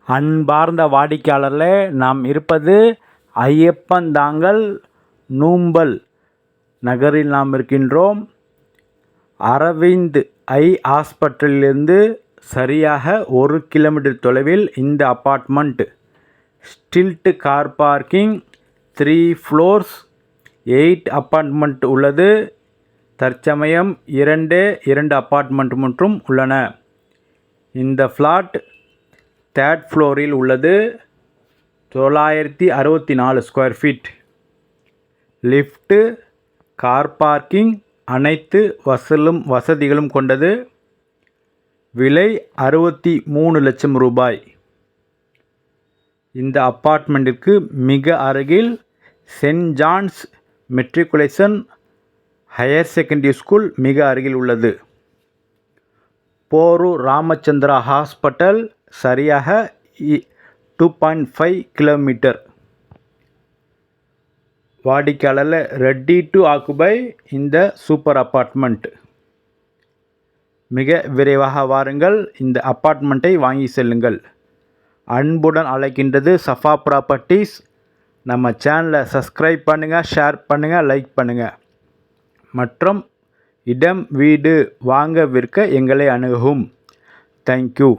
அன்பார்ந்த வாடிக்கையாளர்களே, நாம் இருப்பது ஐயப்பந்தாங்கல் நூம்பல் நகரில் நாம் இருக்கின்றோம். அரவிந்த் ஐ ஹாஸ்பிட்டலிலிருந்து சரியாக 1 கிலோமீட்டர் தொலைவில் இந்த apartment. ஸ்டில்ட் car parking, 3 floors, 8 apartment உள்ளது. தற்சமயம் 2 அப்பார்ட்மெண்ட் மட்டும் உள்ளன. இந்த ஃப்ளாட் 3rd ஃப்ளோரில் உள்ளது. 964 square feet. Lift, car parking, அனைத்து வசதிகளும் கொண்டது. விலை 63 லட்சம் ரூபாய். இந்த அப்பார்ட்மெண்ட்டிற்கு மிக அருகில் saint John's matriculation higher secondary school மிக அருகில் உள்ளது. போரூர் ராமச்சந்திரா ஹாஸ்பிட்டல் சரியாக 2.5 கிலோமீட்டர். வாடிக்கையாளர் ரெடி டு ஆக்குபை இந்த சூப்பர் அப்பார்ட்மெண்ட். மிக விரைவாக வாருங்கள், இந்த அப்பார்ட்மெண்ட்டை வாங்கி செல்லுங்கள். அன்புடன் அழைக்கின்றது சஃபா ப்ராப்பர்ட்டிஸ். நம்ம சேனலை சப்ஸ்கிரைப் பண்ணுங்கள், ஷேர் பண்ணுங்கள், லைக் பண்ணுங்கள். மற்றும் இடம், வீடு வாங்க விற்க எங்களை அணுகவும். தேங்க்யூ.